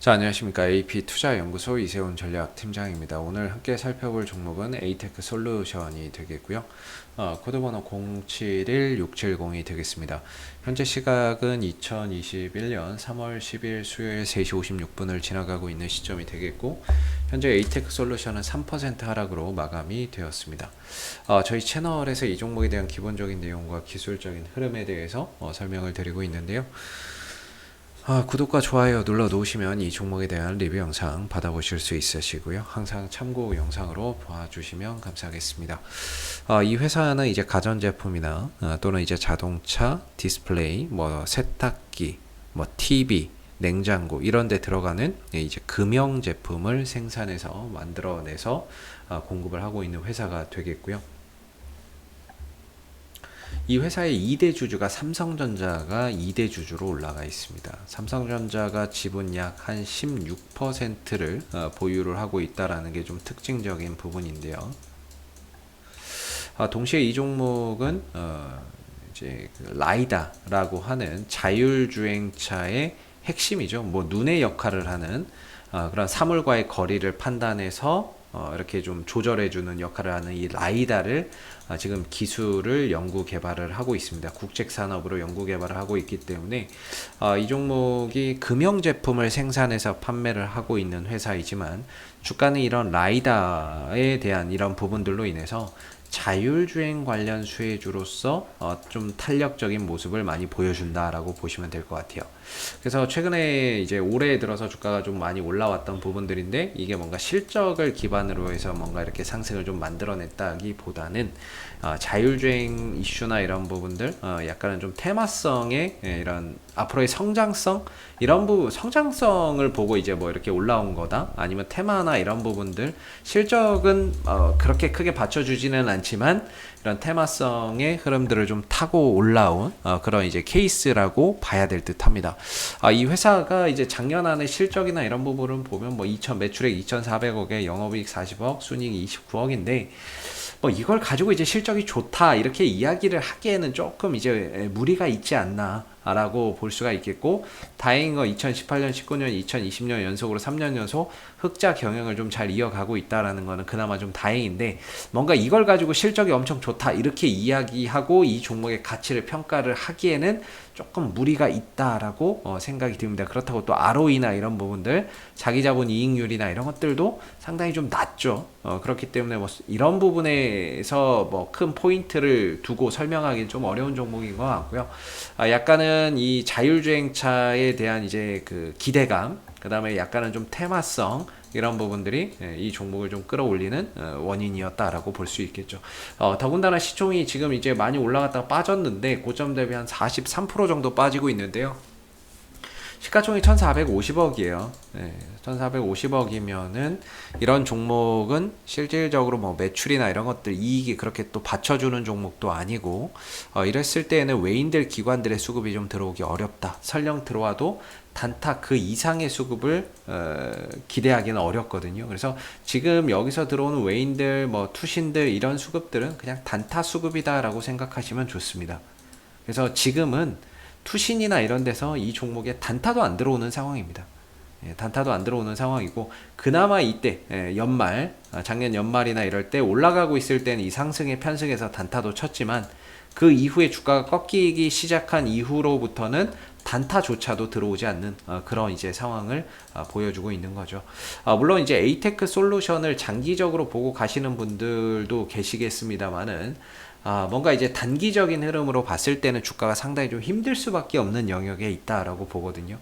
자, 안녕하십니까. AP투자연구소 이세훈 전략팀장입니다. 오늘 함께 살펴볼 종목은 에이테크 솔루션이 되겠고요. 코드번호 071670이 되겠습니다. 현재 시각은 2021년 3월 10일 수요일 3시 56분을 지나가고 있는 시점이 되겠고, 현재 에이테크 솔루션은 3% 하락으로 마감이 되었습니다. 저희 채널에서 이 종목에 대한 기본적인 내용과 기술적인 흐름에 대해서 설명을 드리고 있는데요. 구독과 좋아요 눌러 놓으시면 이 종목에 대한 리뷰 영상 받아보실 수 있으시고요. 항상 참고 영상으로 봐주시면 감사하겠습니다. 이 회사는 이제 가전제품이나 또는 이제 자동차, 디스플레이, 뭐 세탁기, 뭐 TV, 냉장고 이런 데 들어가는 이제 금형 제품을 생산해서 만들어내서 공급을 하고 있는 회사가 되겠고요. 이 회사의 2대 주주가 삼성전자가 2대 주주로 올라가 있습니다. 삼성전자가 지분 약 한 16%를 보유를 하고 있다라는 게 좀 특징적인 부분인데요. 동시에 이 종목은 이제 그 라이다라고 하는 자율주행차의 핵심이죠. 뭐 눈의 역할을 하는 그런 사물과의 거리를 판단해서 이렇게 좀 조절해주는 역할을 하는 이 라이다를 지금 기술을 연구 개발을 하고 있습니다. 국책 산업으로 연구 개발을 하고 있기 때문에 이 종목이 금형 제품을 생산해서 판매를 하고 있는 회사이지만 주가는 이런 라이다에 대한 이런 부분들로 인해서 자율주행 관련 수혜주로서 좀 탄력적인 모습을 많이 보여준다라고 보시면 될 것 같아요. 그래서 최근에 이제 올해 들어서 주가가 좀 많이 올라왔던 부분들인데 이게 뭔가 실적을 기반으로 해서 뭔가 이렇게 상승을 좀 만들어냈다기보다는 자율주행 이슈나 이런 부분들 약간은 좀 테마성의 이런 앞으로의 성장성 이런 부분 성장성을 보고 이제 뭐 이렇게 올라온 거다 아니면 테마나 이런 부분들 실적은 그렇게 크게 받쳐주지는 않지만 이런 테마성의 흐름들을 좀 타고 올라온 그런 이제 케이스라고 봐야 될 듯합니다. 이 회사가 이제 작년 안에 실적이나 이런 부분을 보면 뭐 매출액 2,400억에 영업이익 40억, 순이익 29억인데 뭐 이걸 가지고 이제 실적이 좋다 이렇게 이야기를 하기에는 조금 이제 무리가 있지 않나 라고 볼 수가 있겠고, 다행인 거 2018년, 19년, 2020년 연속으로 3년 연속 흑자 경영을 좀 잘 이어가고 있다라는 거는 그나마 좀 다행인데, 뭔가 이걸 가지고 실적이 엄청 좋다 이렇게 이야기하고 이 종목의 가치를 평가를 하기에는 조금 무리가 있다라고 생각이 듭니다. 그렇다고 또 ROE나 이런 부분들, 자기 자본 이익률이나 이런 것들도 상당히 좀 낮죠. 그렇기 때문에 뭐 이런 부분에서 뭐 큰 포인트를 두고 설명하기는 좀 어려운 종목인 것 같고요. 약간은 이 자율주행차에 대한 이제 그 기대감, 그 다음에 약간은 좀 테마성, 이런 부분들이 이 종목을 좀 끌어올리는 원인이었다라고 볼 수 있겠죠. 더군다나 시총이 지금 이제 많이 올라갔다가 빠졌는데 고점 대비 한 43% 정도 빠지고 있는데요. 시가총이 1,450억이에요. 네, 1,450억이면은 이런 종목은 실질적으로 뭐 매출이나 이런 것들 이익이 그렇게 또 받쳐주는 종목도 아니고 이랬을 때에는 외인들 기관들의 수급이 좀 들어오기 어렵다. 설령 들어와도 단타 그 이상의 수급을 기대하기는 어렵거든요. 그래서 지금 여기서 들어오는 외인들 뭐 투신들 이런 수급들은 그냥 단타 수급이다라고 생각하시면 좋습니다. 그래서 지금은 투신이나 이런 데서 이 종목에 단타도 안 들어오는 상황입니다. 단타도 안 들어오는 상황이고, 그나마 이때 연말 작년 연말이나 이럴 때 올라가고 있을 때는 이 상승의 편승에서 단타도 쳤지만 그 이후에 주가가 꺾이기 시작한 이후로부터는 단타조차도 들어오지 않는 그런 이제 상황을 보여주고 있는 거죠. 물론 이제 에이테크 솔루션을 장기적으로 보고 가시는 분들도 계시겠습니다만은 뭔가 이제 단기적인 흐름으로 봤을 때는 주가가 상당히 좀 힘들 수밖에 없는 영역에 있다라고 보거든요.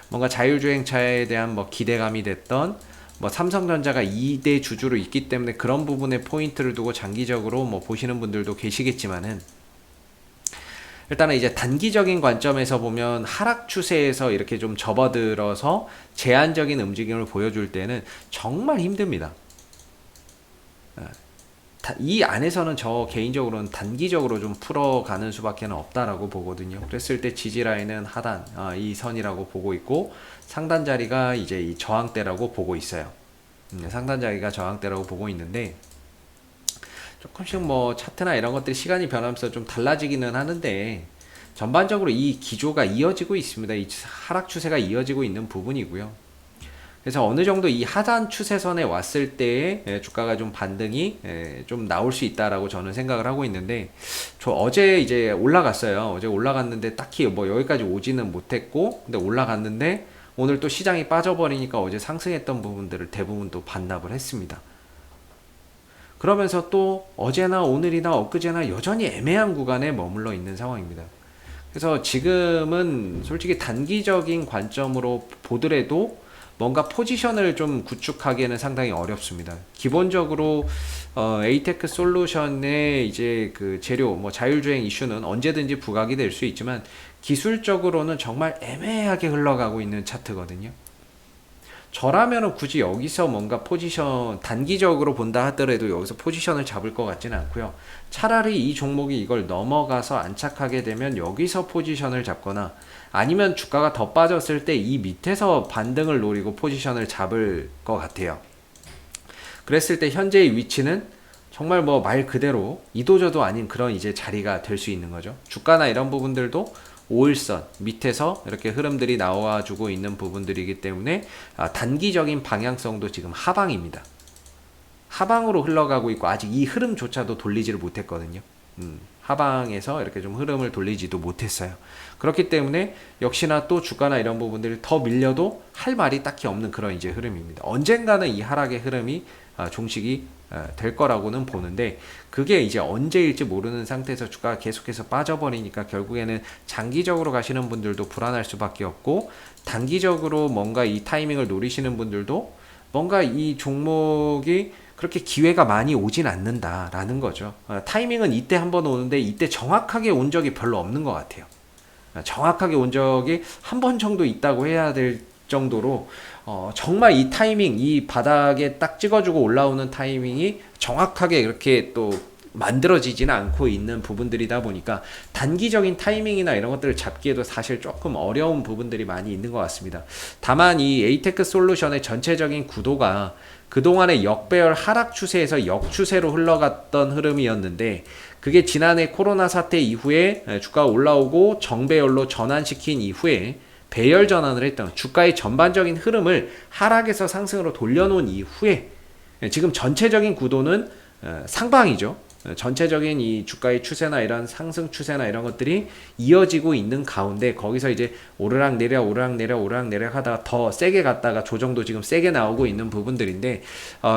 뭔가 자율주행차에 대한 뭐 기대감이 됐던 뭐 삼성전자가 2대 주주로 있기 때문에 그런 부분에 포인트를 두고 장기적으로 뭐 보시는 분들도 계시겠지만은, 일단은 이제 단기적인 관점에서 보면 하락 추세에서 이렇게 좀 접어들어서 제한적인 움직임을 보여줄 때는 정말 힘듭니다. 이 안에서는 저 개인적으로는 단기적으로 좀 풀어가는 수밖에 없다라고 보거든요. 그랬을 때 지지라인은 하단 이 선이라고 보고 있고, 상단 자리가 이제 이 저항대라고 보고 있어요. 상단 자리가 저항대라고 보고 있는데, 조금씩 뭐 차트나 이런 것들이 시간이 변하면서 좀 달라지기는 하는데 전반적으로 이 기조가 이어지고 있습니다. 이 하락 추세가 이어지고 있는 부분이고요. 그래서 어느 정도 이 하단 추세선에 왔을 때에 주가가 좀 반등이 좀 나올 수 있다라고 저는 생각을 하고 있는데, 저 어제 이제 올라갔어요. 어제 올라갔는데 딱히 뭐 여기까지 오지는 못했고, 근데 올라갔는데 오늘 또 시장이 빠져버리니까 어제 상승했던 부분들을 대부분 또 반납을 했습니다. 그러면서 또 어제나 오늘이나 엊그제나 여전히 애매한 구간에 머물러 있는 상황입니다. 그래서 지금은 솔직히 단기적인 관점으로 보더라도 뭔가 포지션을 좀 구축하기에는 상당히 어렵습니다. 기본적으로 에이테크 솔루션의 이제 그 재료, 뭐 자율주행 이슈는 언제든지 부각이 될 수 있지만 기술적으로는 정말 애매하게 흘러가고 있는 차트거든요. 저라면은 굳이 여기서 뭔가 포지션 단기적으로 본다 하더라도 여기서 포지션을 잡을 것 같지는 않고요. 차라리 이 종목이 이걸 넘어가서 안착하게 되면 여기서 포지션을 잡거나, 아니면 주가가 더 빠졌을 때 이 밑에서 반등을 노리고 포지션을 잡을 것 같아요. 그랬을 때 현재의 위치는 정말 뭐 말 그대로 이도저도 아닌 그런 이제 자리가 될 수 있는 거죠. 주가나 이런 부분들도 5일선 밑에서 이렇게 흐름들이 나와주고 있는 부분들이기 때문에 단기적인 방향성도 지금 하방입니다. 하방으로 흘러가고 있고 아직 이 흐름조차도 돌리지를 못했거든요. 하방에서 이렇게 좀 흐름을 돌리지도 못했어요. 그렇기 때문에 역시나 또 주가나 이런 부분들이 더 밀려도 할 말이 딱히 없는 그런 이제 흐름입니다. 언젠가는 이 하락의 흐름이 종식이 될 거라고는 보는데, 그게 이제 언제일지 모르는 상태에서 주가가 계속해서 빠져버리니까 결국에는 장기적으로 가시는 분들도 불안할 수밖에 없고, 단기적으로 뭔가 이 타이밍을 노리시는 분들도 뭔가 이 종목이 그렇게 기회가 많이 오진 않는다라는 거죠. 타이밍은 이때 한번 오는데 이때 정확하게 온 적이 별로 없는 것 같아요. 정확하게 온 적이 한 번 정도 있다고 해야 될 정도로 정말 이 타이밍, 이 바닥에 딱 찍어주고 올라오는 타이밍이 정확하게 이렇게 또 만들어지지는 않고 있는 부분들이다 보니까 단기적인 타이밍이나 이런 것들을 잡기에도 사실 조금 어려운 부분들이 많이 있는 것 같습니다. 다만 이 에이테크 솔루션의 전체적인 구도가 그동안의 역배열 하락 추세에서 역추세로 흘러갔던 흐름이었는데, 그게 지난해 코로나 사태 이후에 주가가 올라오고 정배열로 전환시킨 이후에 배열 전환을 했던 주가의 전반적인 흐름을 하락에서 상승으로 돌려놓은 이후에 지금 전체적인 구도는 상방이죠. 전체적인 이 주가의 추세나 이런 상승 추세나 이런 것들이 이어지고 있는 가운데, 거기서 이제 오르락 내려 오르락 내려 오르락 내려 하다가 더 세게 갔다가 조정도 지금 세게 나오고 있는 부분들인데,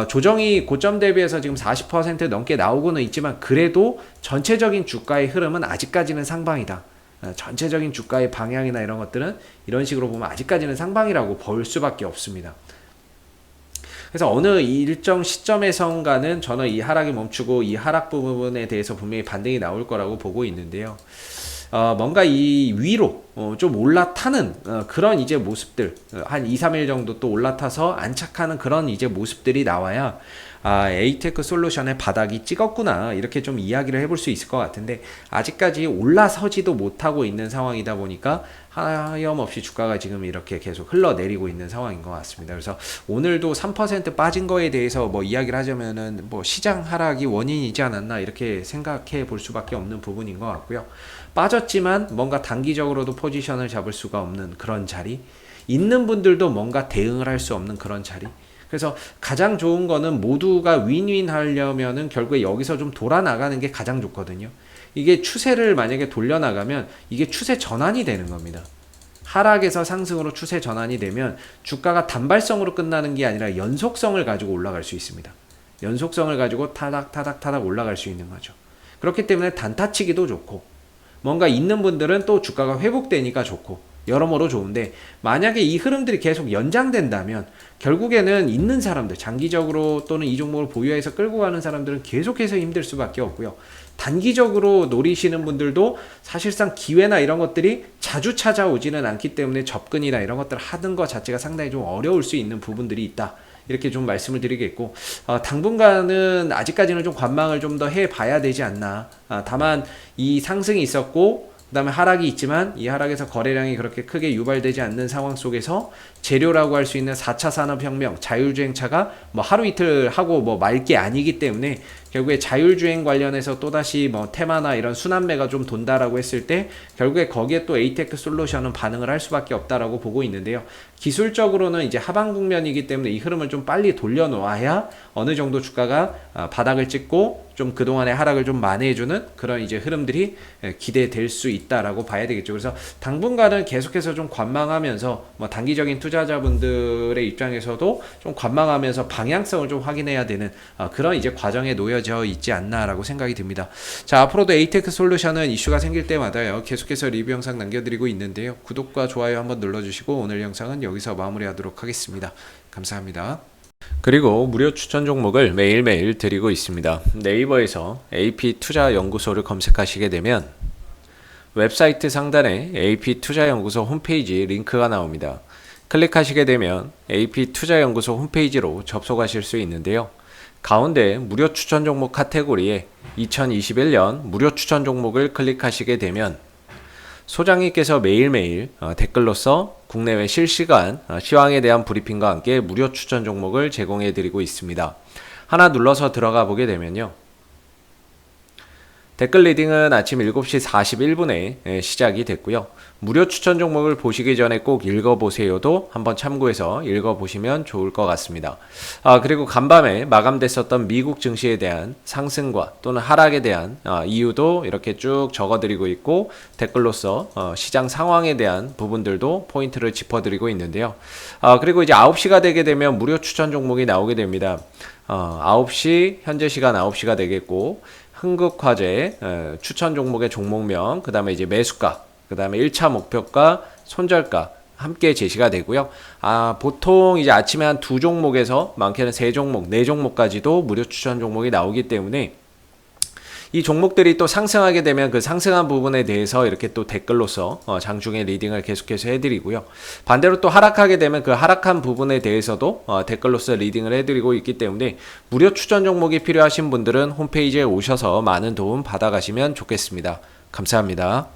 조정이 고점 대비해서 지금 40% 넘게 나오고는 있지만 그래도 전체적인 주가의 흐름은 아직까지는 상방이다. 전체적인 주가의 방향이나 이런 것들은 이런 식으로 보면 아직까지는 상방이라고 볼 수밖에 없습니다. 그래서 어느 일정 시점에선가는 저는 이 하락이 멈추고 이 하락 부분에 대해서 분명히 반등이 나올 거라고 보고 있는데요. 뭔가 이 위로 좀 올라타는 그런 이제 모습들, 한 2, 3일 정도 또 올라타서 안착하는 그런 이제 모습들이 나와야 에이테크 솔루션의 바닥이 찍었구나, 이렇게 좀 이야기를 해볼 수 있을 것 같은데, 아직까지 올라서지도 못하고 있는 상황이다 보니까 하염없이 주가가 지금 이렇게 계속 흘러내리고 있는 상황인 것 같습니다. 그래서 오늘도 3% 빠진 거에 대해서 뭐 이야기를 하자면은 뭐 시장 하락이 원인이지 않았나, 이렇게 생각해 볼 수밖에 없는 부분인 것 같고요. 빠졌지만 뭔가 단기적으로도 포지션을 잡을 수가 없는 그런 자리, 있는 분들도 뭔가 대응을 할 수 없는 그런 자리. 그래서 가장 좋은 거는 모두가 윈윈 하려면은 결국에 여기서 좀 돌아 나가는 게 가장 좋거든요. 이게 추세를 만약에 돌려나가면 이게 추세 전환이 되는 겁니다. 하락에서 상승으로 추세 전환이 되면 주가가 단발성으로 끝나는 게 아니라 연속성을 가지고 올라갈 수 있습니다. 연속성을 가지고 타닥 타닥 타닥 올라갈 수 있는 거죠. 그렇기 때문에 단타치기도 좋고, 뭔가 있는 분들은 또 주가가 회복되니까 좋고, 여러모로 좋은데, 만약에 이 흐름들이 계속 연장된다면 결국에는 있는 사람들, 장기적으로 또는 이 종목을 보유해서 끌고 가는 사람들은 계속해서 힘들 수밖에 없고요. 단기적으로 노리시는 분들도 사실상 기회나 이런 것들이 자주 찾아오지는 않기 때문에 접근이나 이런 것들을 하는 것 자체가 상당히 좀 어려울 수 있는 부분들이 있다, 이렇게 좀 말씀을 드리겠고, 당분간은 아직까지는 좀 관망을 좀 더 해봐야 되지 않나. 다만 이 상승이 있었고 그다음에 하락이 있지만 이 하락에서 거래량이 그렇게 크게 유발되지 않는 상황 속에서 재료라고 할 수 있는 4차 산업혁명, 자율주행차가 뭐 하루 이틀 하고 뭐 말 게 아니기 때문에 결국에 자율주행 관련해서 또다시 뭐 테마나 이런 순환매가 좀 돈다라고 했을 때 결국에 거기에 또 에이테크 솔루션은 반응을 할 수밖에 없다라고 보고 있는데요. 기술적으로는 이제 하방 국면이기 때문에 이 흐름을 좀 빨리 돌려놓아야 어느 정도 주가가 바닥을 찍고 좀 그동안의 하락을 좀 만회해주는 그런 이제 흐름들이 기대될 수 있다라고 봐야 되겠죠. 그래서 당분간은 계속해서 좀 관망하면서 뭐 단기적인 투자자분들의 입장에서도 좀 관망하면서 방향성을 좀 확인해야 되는 그런 이제 과정에 놓여져 있지 않나라고 생각이 듭니다. 자, 앞으로도 에이테크 솔루션은 이슈가 생길 때마다요 계속해서 리뷰 영상 남겨드리고 있는데요. 구독과 좋아요 한번 눌러주시고 오늘 영상은 여기서 마무리하도록 하겠습니다. 감사합니다. 그리고 무료 추천 종목을 매일매일 드리고 있습니다. 네이버에서 AP투자연구소를 검색하시게 되면 웹사이트 상단에 AP투자연구소 홈페이지 링크가 나옵니다. 클릭하시게 되면 AP투자연구소 홈페이지로 접속하실 수 있는데요. 가운데 무료 추천 종목 카테고리에 2021년 무료 추천 종목을 클릭하시게 되면 소장님께서 매일매일 댓글로서 국내외 실시간 시황에 대한 브리핑과 함께 무료 추천 종목을 제공해 드리고 있습니다. 하나 눌러서 들어가 보게 되면요. 댓글 리딩은 아침 7시 41분에 시작이 됐고요. 무료 추천 종목을 보시기 전에 꼭 읽어보세요도 한번 참고해서 읽어보시면 좋을 것 같습니다. 그리고 간밤에 마감됐었던 미국 증시에 대한 상승과 또는 하락에 대한 이유도 이렇게 쭉 적어드리고 있고 댓글로서 시장 상황에 대한 부분들도 포인트를 짚어드리고 있는데요. 그리고 이제 9시가 되게 되면 무료 추천 종목이 나오게 됩니다. 9시 현재 시간 9시가 되겠고 흥국화재 추천 종목의 종목명, 그 다음에 이제 매수가, 그 다음에 1차 목표가, 손절가 함께 제시가 되고요. 보통 이제 아침에 한 2종목에서 많게는 3종목, 4종목까지도 무료 추천 종목이 나오기 때문에 이 종목들이 또 상승하게 되면 그 상승한 부분에 대해서 이렇게 또 댓글로서 장중에 리딩을 계속해서 해드리고요. 반대로 또 하락하게 되면 그 하락한 부분에 대해서도 댓글로서 리딩을 해드리고 있기 때문에 무료 추천 종목이 필요하신 분들은 홈페이지에 오셔서 많은 도움 받아가시면 좋겠습니다. 감사합니다.